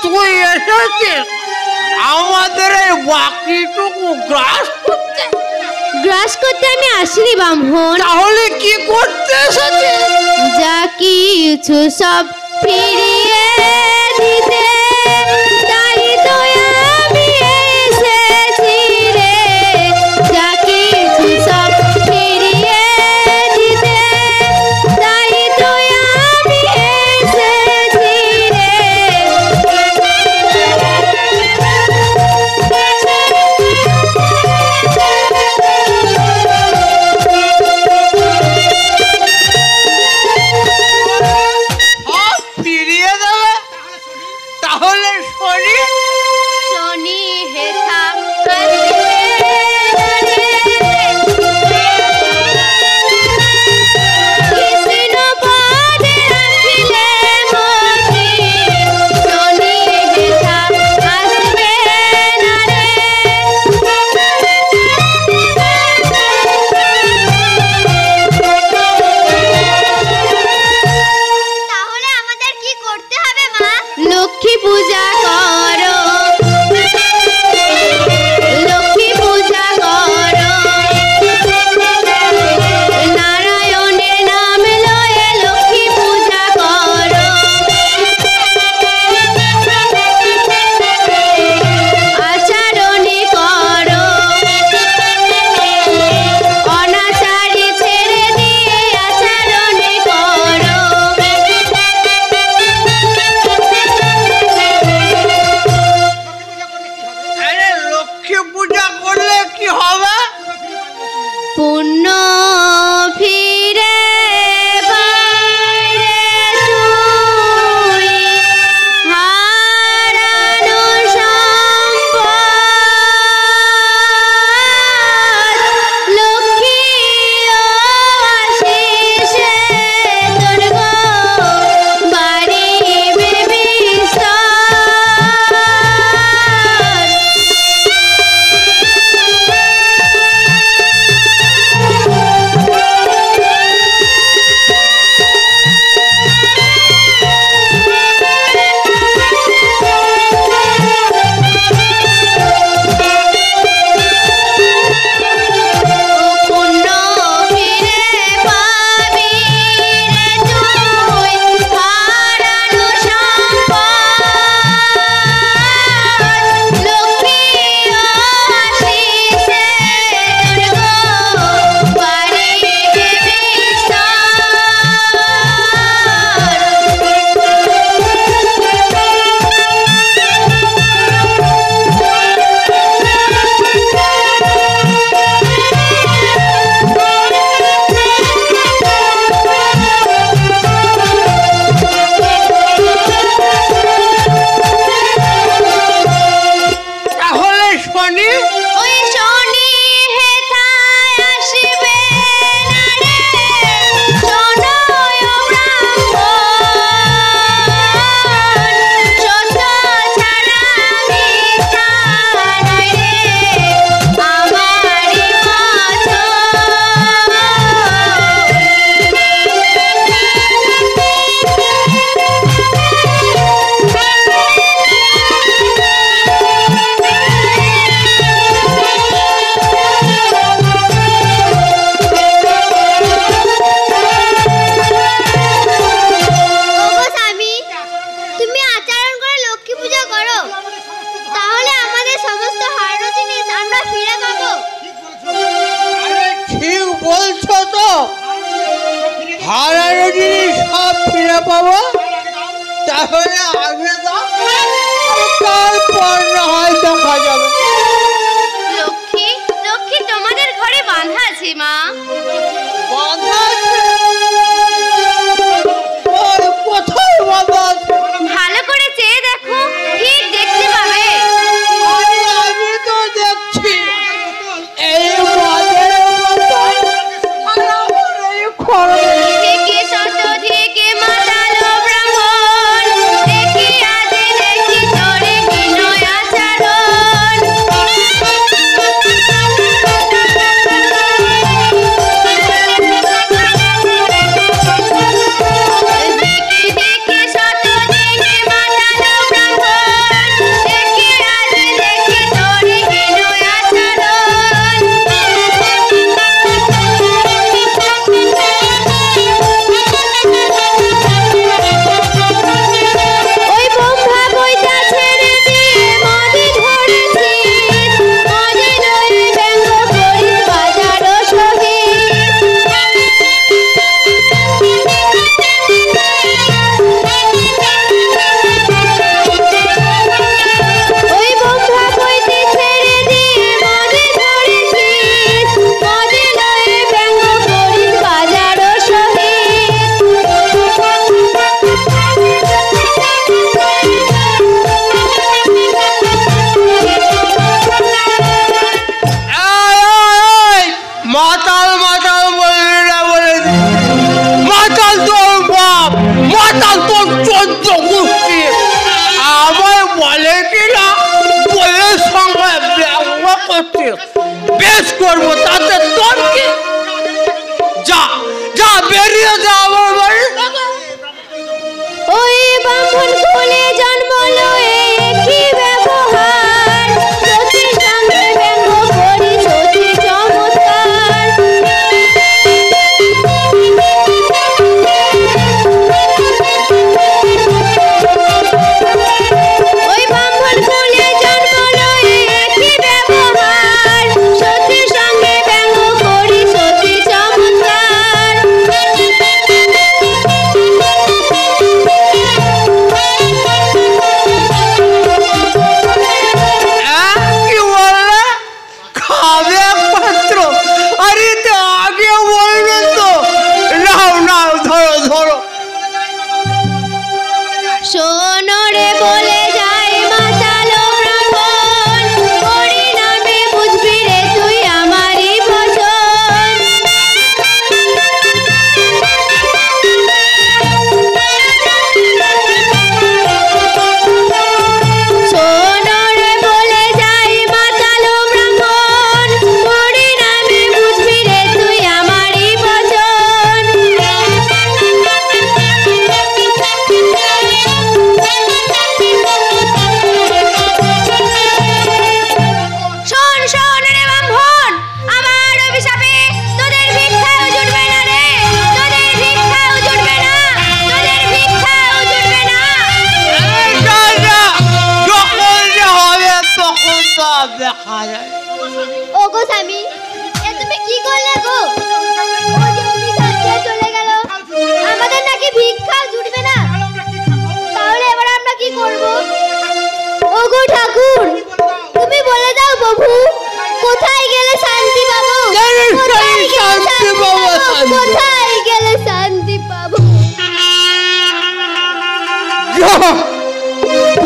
তুই এসেছিস আমাদের এই বাকিটুকু গ্রাস করতে? গ্রাস করতে আমি আসিনি ব্রাহ্মণ। তাহলে কি করতে এসেছিস? যা কিছু সব ফিরিয়ে দিতে, তাই তো আমি এসেছি রে। যা কিছু সব ফিরিয়ে দিতে, তাই তো আমি এসেছি রে। ফিরিয়ে দেবে? তাহলে শনি শনি হেথা কৃষ্ণ পদে রাখিলে মতি, শনি হেথা আসবে না রে। তাহলে আমাদের কি করতে হবে মা? লক্ষ্মী পূজা করো, লক্ষ্মী পূজা করো, নারায়ণের নাম লয়ে লক্ষ্মী পূজা করো। আচরণে করো, অনাচারী ছেড়ে দিয়ে আচরণে করো। আরে লক্ষ্মী পূজা করলে কি হবে? পুণ্য ফিরে পাইরে তুই, হারানো সম্পদ। লক্ষ্মী ও আশিসে তোর গো বাড়িবে বিস্তার। পুণ্য ফিরে পাবি রে তুই, হারানো সম্পদ। লক্ষ্মী ও আশিসে তোর গো বাড়িবে তাহলে শনি ওই শনি হেথায় আসবে না রে। শোনয় ব্রাহ্মণ, সত্য ছাড়া মিথ্যা নয় রে, আমারই ওগো স্বামী, তুমি আচরণ করে লক্ষ্মী পূজা করো, তাহলে আমাদের সমস্ত হারানো জিনিস আমরা ফিরে পাবো। আরে ঠিক বলছো তো, হারানো জিনিস সব ফিরে পাবো। তাহলে আগে দাও, তারপর না হয় দেখা যাবে। লক্ষ্মী, লক্ষ্মী তোমাদের ঘরে বাঁধা আছে মা। বাঁধা আছে? ওই কোথায় বাঁধা আছে? ভালো করে চেয়ে দেখো, ঠিক দেখতে পাবে। আরে আমি তো দেখছি এই বাঁধের মতো, আর আমার এই খড়। থেকে শত থেকে মাতালো ব্রাহ্মণ, দেখিয়া যে পাবো শান্তি? কোথায় গেলে শান্তি পাবো?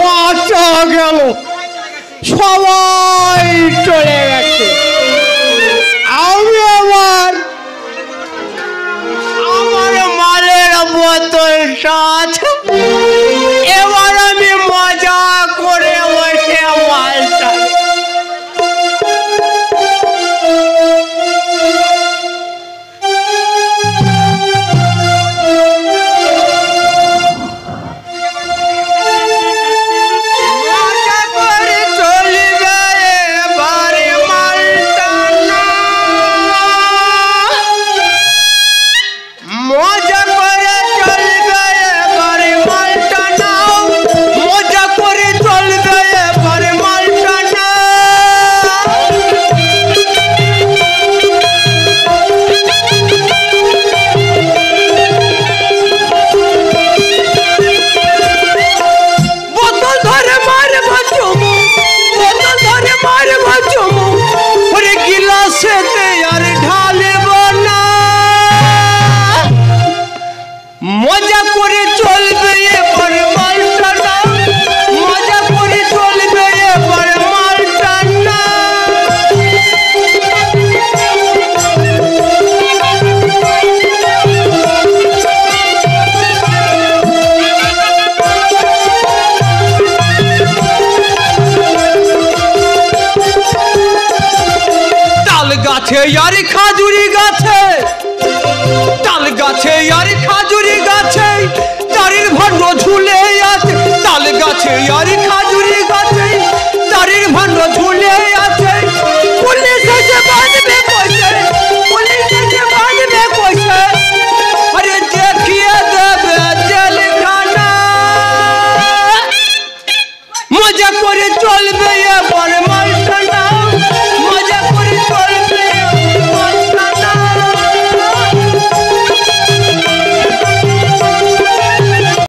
বাঁচা গেল, সবাই চলে গেছে, আমি আমার মালের বোতল সাথে এবার আমি মজা করে বসে মালটা মজা করে চলবে এবার মালটা না, মজা করে চলবে এবার মালটা না। তাল গাছে আর খাজুরি গাছে, তাল গাছে আর খাজুরি গাছে চারির ভাণ্ড ঝুলে আছে, তাল গাছে আর